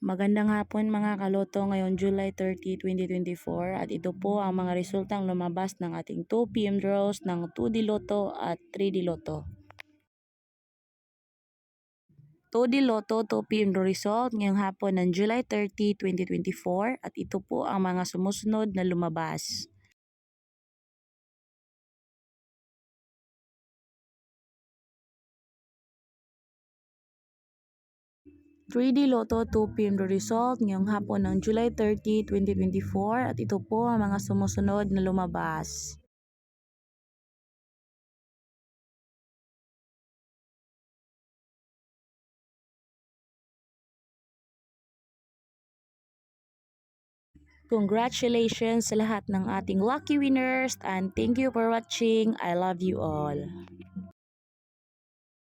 Magandang hapon mga kaloto, ngayon July 30, 2024 at ito po ang mga resultang lumabas ng ating 2 PM draws ng 2D Lotto at 3D Lotto. 2D Lotto 2 PM draw result ngayong hapon ng July 30, 2024 at ito po ang mga sumusunod na lumabas. 3D Lotto 2 PM draw result ngayong hapon ng July 30, 2024 at ito po ang mga sumusunod na lumabas. 'Congratulations sa lahat ng ating lucky winners and thank you for watching. I love you all.